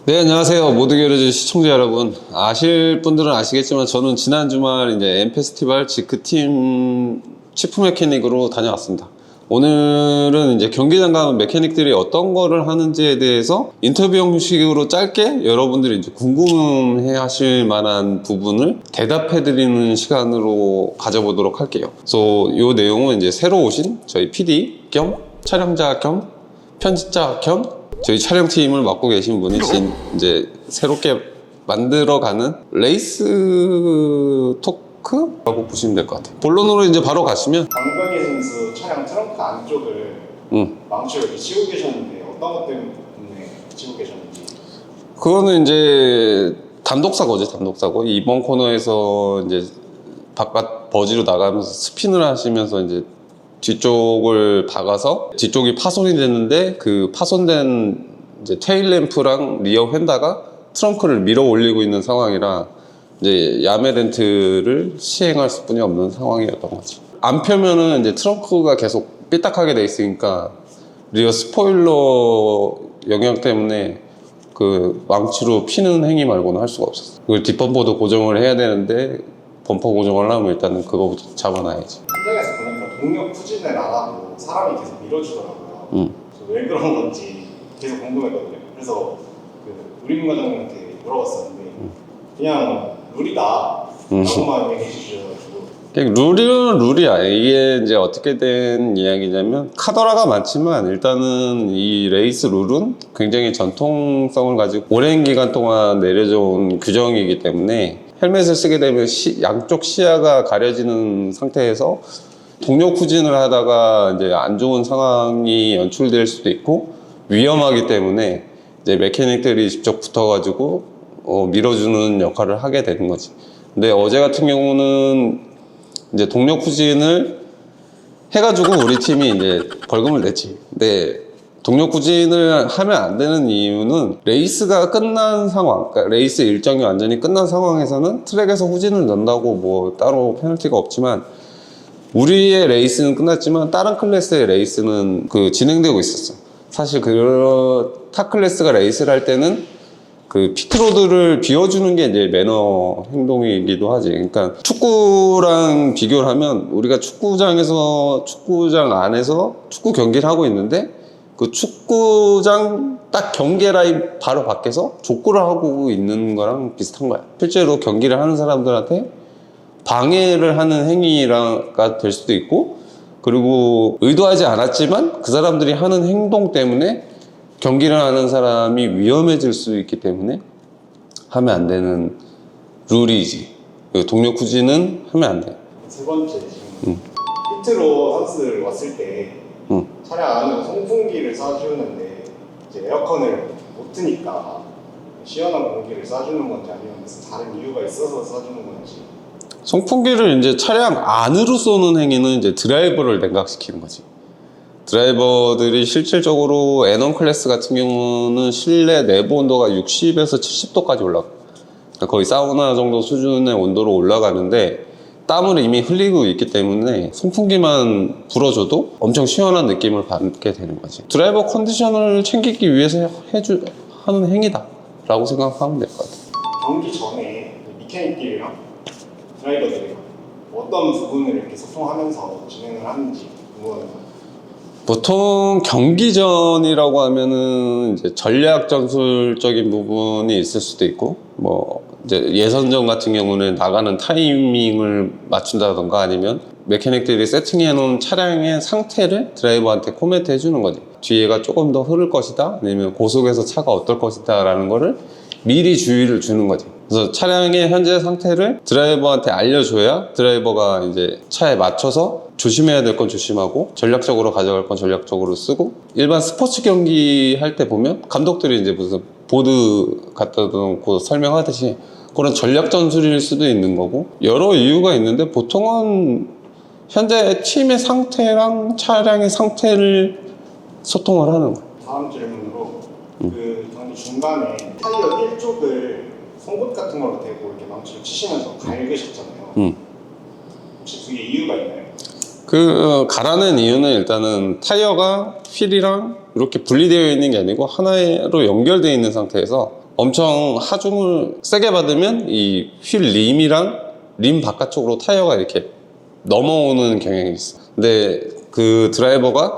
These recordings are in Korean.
네, 안녕하세요. 모두게러즈 시청자 여러분. 아실 분들은 아시겠지만 저는 지난 주말 이제 엠페스티벌 지크팀 치프 메케닉으로 다녀왔습니다. 오늘은 이제 경기장 가면 메케닉들이 어떤 거를 하는지에 대해서 인터뷰 형식으로 짧게 여러분들이 이제 궁금해 하실 만한 부분을 대답해 드리는 시간으로 가져보도록 할게요. 그래서 이 내용은 이제 새로 오신 저희 PD 겸 촬영자 겸 편집자 겸 저희 촬영팀을 맡고 계신 분이 이제 새롭게 만들어가는 레이스 토크라고 보시면 될 것 같아요. 본론으로 이제 바로 가시면 강병희 선수 차량 트렁크 안쪽을 망치로 이렇게 치고 계셨는데 어떤 것 때문에 치고 계셨는지. 그거는 이제 단독사고죠, 단독사고. 이번 코너에서 이제 바깥 버지로 나가면서 스핀을 하시면서 이제 뒤쪽을 박아서 뒤쪽이 파손이 됐는데 그 파손된 이제 테일램프랑 리어 휀다가 트렁크를 밀어 올리고 있는 상황이라 이제 야매 렌트를 시행할 수뿐이 없는 상황이었던 거죠. 안 펴면은 이제 트렁크가 계속 삐딱하게 돼 있으니까 리어 스포일러 영향 때문에 그 망치로 피는 행위 말고는 할 수가 없었어요. 그걸 뒷범퍼도 고정을 해야 되는데 범퍼 고정을 하려면 일단은 그거부터 잡아놔야지. 현장에서 보니까 동력 추진을 안 하고 사람이 계속 밀어주더라고요. 그래서 왜 그런 건지 계속 궁금했거든요. 그래서 그 우림 과장님한테 물어봤었는데 그냥 룰이다 라고만 얘기해 주셔가지고. 룰은 룰이야. 이게 이제 어떻게 된 이야기냐면 카더라가 많지만 일단은 이 레이스 룰은 굉장히 전통성을 가지고 오랜 기간 동안 내려져 온 규정이기 때문에 헬멧을 쓰게 되면 양쪽 시야가 가려지는 상태에서 동력 후진을 하다가 이제 안 좋은 상황이 연출될 수도 있고 위험하기 때문에 이제 메케닉들이 직접 붙어가지고 밀어주는 역할을 하게 되는 거지. 근데 어제 같은 경우는 이제 동력 후진을 해가지고 우리 팀이 이제 벌금을 냈지. 근데 동력 후진을 하면 안 되는 이유는 레이스가 끝난 상황, 그러니까 레이스 일정이 완전히 끝난 상황에서는 트랙에서 후진을 넣는다고 뭐 따로 페널티가 없지만 우리의 레이스는 끝났지만 다른 클래스의 레이스는 진행되고 있었어. 사실 타 클래스가 레이스를 할 때는 그 피트로드를 비워주는 게 이제 매너 행동이기도 하지. 그러니까 축구랑 비교를 하면 우리가 축구장 안에서 축구 경기를 하고 있는데 그 축구장 딱 경계 라인 바로 밖에서 족구를 하고 있는 거랑 비슷한 거야. 실제로 경기를 하는 사람들한테 방해를 하는 행위가 될 수도 있고, 그리고 의도하지 않았지만 그 사람들이 하는 행동 때문에 경기를 하는 사람이 위험해질 수 있기 때문에 하면 안 되는 룰이지. 동력 후진은 하면 안 돼. 세 번째 질문. 피트로 선수들 왔을 때 차량 안에 송풍기를 쏴주는데 이제 에어컨을 못 트니까 시원한 공기를 쏴주는 건지 아니면 무슨 다른 이유가 있어서 쏴주는 건지. 송풍기를 이제 차량 안으로 쏘는 행위는 이제 드라이버를 냉각시키는 거지. 드라이버들이 실질적으로 N1 클래스 같은 경우는 실내 내부 온도가 60에서 70도까지 올라가. 그러니까 거의 사우나 정도 수준의 온도로 올라가는데 땀을 이미 흘리고 있기 때문에 송풍기만 불어줘도 엄청 시원한 느낌을 받게 되는 거지. 드라이버 컨디션을 챙기기 위해서 하는 행위다 라고 생각하면 될 것 같아요. 경기 전에 미케닉들이랑 드라이버들이랑 어떤 부분을 이렇게 소통하면서 진행을 하는지 궁금합니다. 보통 경기 전이라고 하면은 이제 전략 전술적인 부분이 있을 수도 있고, 뭐 이제 예선전 같은 경우는 나가는 타이밍을 맞춘다던가 아니면 메케닉들이 세팅해 놓은 차량의 상태를 드라이버한테 코멘트 해주는 거지. 뒤에가 조금 더 흐를 것이다, 아니면 고속에서 차가 어떨 것이다 라는 거를 미리 주의를 주는 거지. 그래서 차량의 현재 상태를 드라이버한테 알려줘야 드라이버가 이제 차에 맞춰서 조심해야 될 건 조심하고 전략적으로 가져갈 건 전략적으로 쓰고, 일반 스포츠 경기 할 때 보면 감독들이 이제 무슨 보드 갖다 놓고 설명하듯이 그런 전략 전술일 수도 있는 거고, 여러 이유가 있는데 보통은 현재 팀의 상태랑 차량의 상태를 소통을 하는 거예요. 다음 질문으로 그 경기 중간에 타이어 1쪽을 송곳 같은 걸로 대고 이렇게 망치로 치시면서 갈그셨잖아요. 혹시 그게 이유가 있나요? 가라는 이유는 일단은 타이어가 휠이랑 이렇게 분리되어 있는 게 아니고 하나로 연결되어 있는 상태에서 엄청 하중을 세게 받으면 이 휠 림이랑 림 바깥쪽으로 타이어가 이렇게 넘어오는 경향이 있어. 근데 그 드라이버가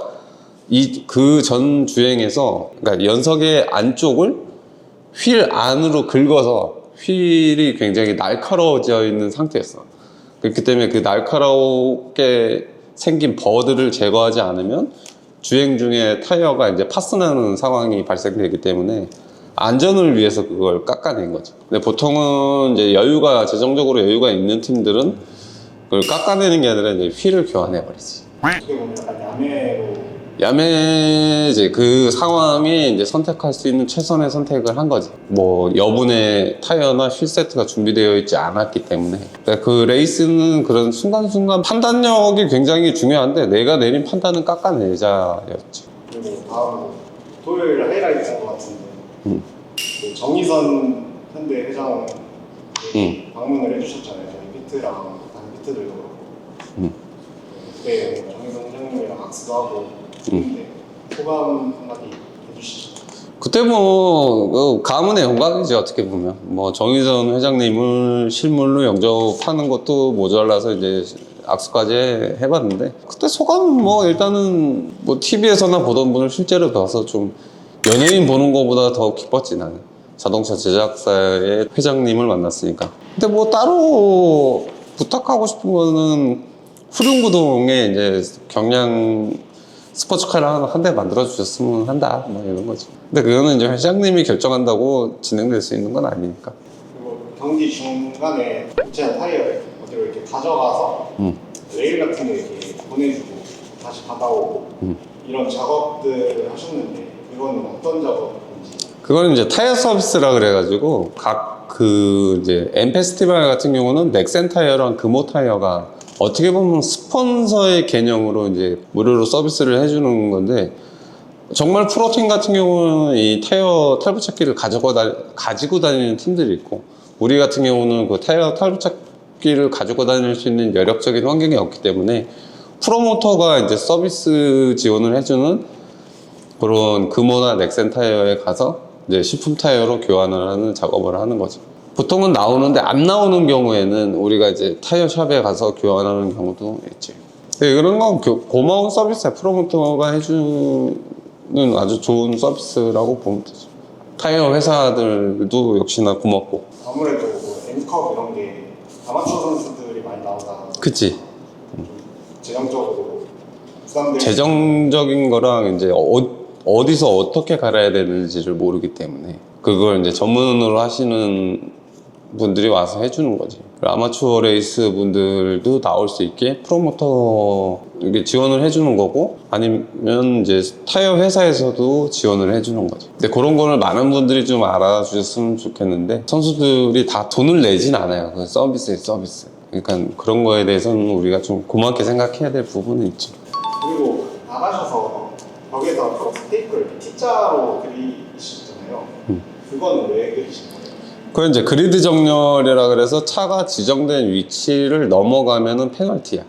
그 전 주행에서 그러니까 연석의 안쪽을 휠 안으로 긁어서 휠이 굉장히 날카로워져 있는 상태였어. 그렇기 때문에 그 날카롭게 생긴 버드를 제거하지 않으면 주행 중에 타이어가 이제 파스나는 상황이 발생되기 때문에 안전을 위해서 그걸 깎아낸 거죠. 근데 보통은 이제 재정적으로 여유가 있는 팀들은 그걸 깎아내는 게 아니라 이제 휠을 교환해 버리지. 어떻게 보면 약간 야매로 야매제 그 상황에 이제 선택할 수 있는 최선의 선택을 한 거지. 뭐 여분의 타이어나 휠 세트가 준비되어 있지 않았기 때문에. 그러니까 그 레이스는 그런 순간순간 판단력이 굉장히 중요한데 내가 내린 판단은 깎아내자였지. 그리고 다음으로 토요일 하이라이트인 것 같은데 그 정의선 현대 회장 방문을 해주셨잖아요. 저희 피트랑 다른 피트들도 그렇고 그때 정의선 회장님이랑 악수도 하고 했는데 소감 한마디 해주시죠. 그때 뭐 가문의 영광이지 어떻게 보면. 뭐 정의선 회장님을 실물로 영접하는 것도 모자라서 이제 악수까지 해봤는데 그때 소감은 뭐 일단은 뭐 TV에서나 보던 분을 실제로 봐서 좀 연예인 보는 것보다 더 기뻤지 나는. 자동차 제작사의 회장님을 만났으니까. 근데 뭐 따로 부탁하고 싶은 거는 후륜구동에 이제 경량 스포츠카를 한 대 만들어 주셨으면 한다 뭐 이런 거지. 근데 그거는 이제 회장님이 결정한다고 진행될 수 있는 건 아니니까. 그리고 경기 중간에 교체한 타이어를 어디로 이렇게 가져가서 레일 같은 데 이렇게 보내주고 다시 받아오고 이런 작업들 하셨는데 그거는 어떤 작업인지. 그거는 이제 타이어 서비스라 그래가지고 각 그 이제 M 페스티벌 같은 경우는 넥센 타이어랑 금호 타이어가 어떻게 보면 스폰서의 개념으로 이제 무료로 서비스를 해주는 건데 정말 프로팀 같은 경우는 이 타이어 탈부착기를 가지고 다니는 팀들이 있고 우리 같은 경우는 그 타이어 탈부착기를 가지고 다닐 수 있는 여력적인 환경이 없기 때문에 프로모터가 이제 서비스 지원을 해주는 그런 금호나 넥센 타이어에 가서 이제 시품 타이어로 교환을 하는 작업을 하는 거죠. 보통은 나오는데 안 나오는 경우에는 우리가 이제 타이어 샵에 가서 교환하는 경우도 있지. 그런 건 고마운 서비스야. 프로모터가 해주는 아주 좋은 서비스라고 보면 되죠. 타이어 회사들도 역시나 고맙고. 아무래도 뭐 M컵 이런 게 아마추어 선수들이 많이 나오다. 그치. 재정적으로 부담되는. 재정적인 거랑 이제 어디서 어떻게 갈아야 되는지를 모르기 때문에 그걸 이제 전문으로 하시는 분들이 와서 해주는 거지. 아마추어 레이스 분들도 나올 수 있게 프로모터 이게 지원을 해주는 거고 아니면 이제 타이어 회사에서도 지원을 해주는 거지. 근데 그런 거를 많은 분들이 좀 알아주셨으면 좋겠는데 선수들이 다 돈을 내진 않아요. 그 서비스의 서비스. 그러니까 그런 거에 대해서는 우리가 좀 고맙게 생각해야 될 부분은 있죠. 그리고 나가셔서 벽에다 초록색 테이프를 이렇게 T자로 그리시잖아요. 그건 왜 그리신 거예요? 그건 이제 그리드 정렬이라 그래서 차가 지정된 위치를 넘어가면은 페널티야.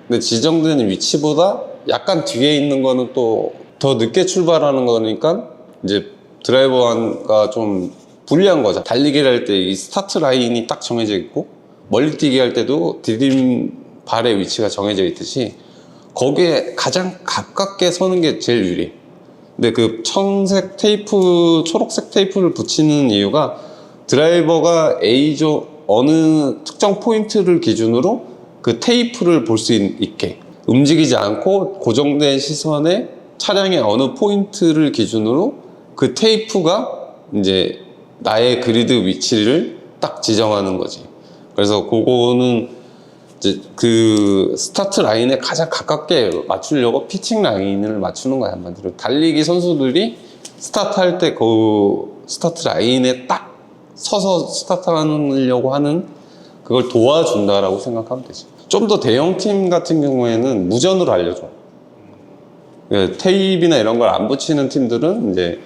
근데 지정된 위치보다 약간 뒤에 있는 거는 또 더 늦게 출발하는 거니까 이제 드라이버가 좀 불리한 거죠. 달리기를 할 때 이 스타트 라인이 딱 정해져 있고 멀리 뛰기 할 때도 디딤발의 위치가 정해져 있듯이 거기에 가장 가깝게 서는 게 제일 유리해. 근데 그 청색 테이프, 초록색 테이프를 붙이는 이유가 드라이버가 A조 어느 특정 포인트를 기준으로 그 테이프를 볼 수 있게 움직이지 않고 고정된 시선에 차량의 어느 포인트를 기준으로 그 테이프가 이제 나의 그리드 위치를 딱 지정하는 거지. 그래서 그거는 이제 그 스타트 라인에 가장 가깝게 맞추려고 피칭 라인을 맞추는 거야, 한마디로. 달리기 선수들이 스타트할 때 그 스타트 라인에 딱 서서 스타트하려고 하는 그걸 도와준다라고 생각하면 되지. 좀 더 대형 팀 같은 경우에는 무전으로 알려줘. 테이프나 이런 걸 안 붙이는 팀들은 이제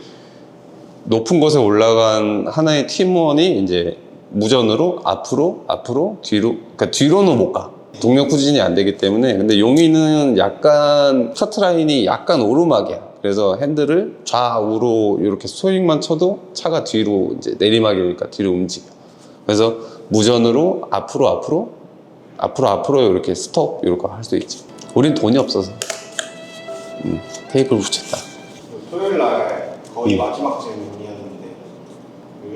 높은 곳에 올라간 하나의 팀원이 이제 무전으로 앞으로 뒤로, 그러니까 뒤로는 못 가. 동력 후진이 안 되기 때문에. 근데 용인은 약간 스타트 라인이 약간 오르막이야. 그래서 핸들을 좌우로 이렇게 스토링만 쳐도 차가 뒤로 이제 내리막이니까 뒤로 움직여. 그래서 무전으로 앞으로 이렇게 스톱 이렇게 할 수 있지. 우린 돈이 없어서 테이프를 붙였다. 토요일 날 거의 마지막 질문이었는데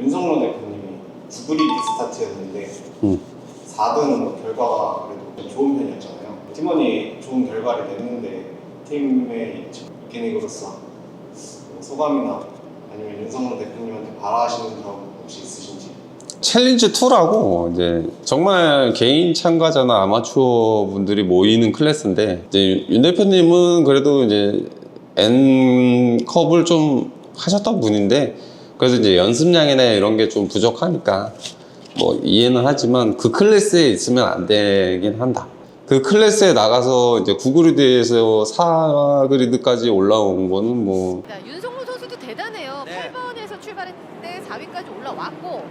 윤성로 대표님이 9그리드 스타트였는데 4등 결과가 그래도 좋은 편이었잖아요. 팀원이 좋은 결과를 냈는데 팀의 메케닉으로서 소감이나 아니면 윤성로 대표님한테 바라시는 점 혹시 있으신지? 챌린지 2라고 이제 정말 개인 참가자나 아마추어 분들이 모이는 클래스인데 이제 윤 대표님은 그래도 이제 N컵을 좀 하셨던 분인데 그래서 이제 연습량이나 이런 게 좀 부족하니까 뭐 이해는 하지만 그 클래스에 있으면 안 되긴 한다. 그 클래스에 나가서 이제 9그리드에서 4그리드까지 올라온 거는 뭐 야, 윤성로 선수도 대단해요. 8번에서 출발했는데 4위까지 올라왔고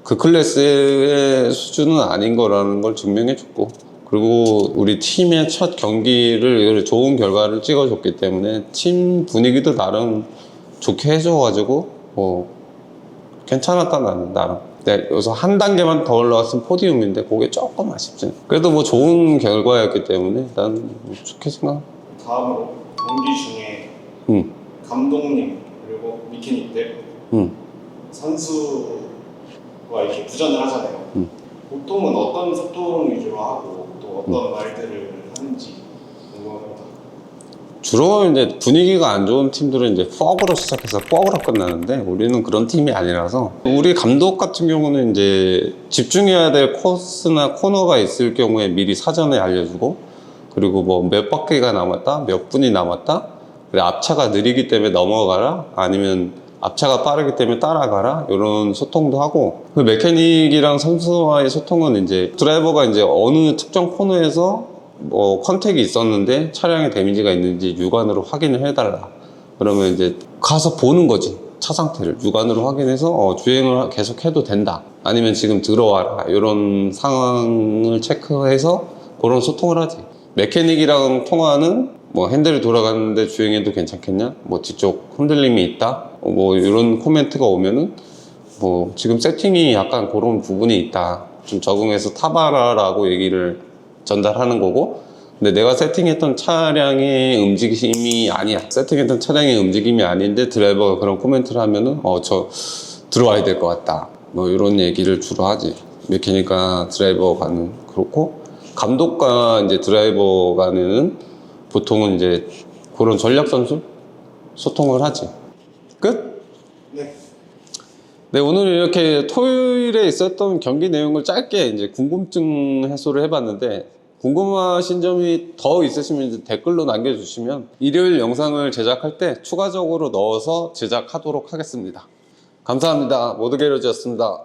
그 클래스의 수준은 아닌 거라는 걸 증명해 줬고 그리고 우리 팀의 첫 경기를 좋은 결과를 찍어줬기 때문에 팀 분위기도 나름 좋게 해줘가지고 뭐 괜찮았다 나름. 네, 여기서 한 단계만 더 올라왔으면 포디움인데 그게 조금 아쉽지. 그래도 뭐 좋은 결과였기 때문에 난 좋게 생각. 다음으로 경기 중에 감독님 그리고 미케닉들 선수와 이렇게 부전을 하잖아요. 보통은 어떤 소통 위주로 하고 또 어떤 말들을 하는지 궁금합니다. 주로 이제 분위기가 안 좋은 팀들은 이제 퍽으로 시작해서 뻑으로 끝나는데 우리는 그런 팀이 아니라서 우리 감독 같은 경우는 이제 집중해야 될 코스나 코너가 있을 경우에 미리 사전에 알려주고 그리고 뭐 몇 바퀴가 남았다 몇 분이 남았다 그래 앞차가 느리기 때문에 넘어가라 아니면 앞차가 빠르기 때문에 따라가라 이런 소통도 하고 그 메케닉이랑 선수와의 소통은 이제 드라이버가 이제 어느 특정 코너에서 뭐 컨택이 있었는데 차량에 데미지가 있는지 육안으로 확인을 해달라 그러면 이제 가서 보는 거지 차 상태를 육안으로 확인해서 주행을 계속 해도 된다 아니면 지금 들어와라 이런 상황을 체크해서 그런 소통을 하지. 메케닉이랑 통화는 뭐 핸들이 돌아가는데 주행해도 괜찮겠냐 뭐 뒤쪽 흔들림이 있다 뭐 이런 코멘트가 오면은 뭐 지금 세팅이 약간 그런 부분이 있다 좀 적응해서 타봐라 라고 얘기를 전달하는 거고 근데 내가 세팅했던 차량의 움직임이 아니야 세팅했던 차량의 움직임이 아닌데 드라이버가 그런 코멘트를 하면은 저 들어와야 될 것 같다 뭐 이런 얘기를 주로 하지. 메케닉과 드라이버 간은 그렇고 감독과 이제 드라이버 간에는 보통은 이제 그런 전략 선수 소통을 하지. 끝? 네. 네, 오늘 이렇게 토요일에 있었던 경기 내용을 짧게 이제 궁금증 해소를 해봤는데 궁금하신 점이 더 있으시면 이제 댓글로 남겨주시면 일요일 영상을 제작할 때 추가적으로 넣어서 제작하도록 하겠습니다. 감사합니다. 모두게러지였습니다.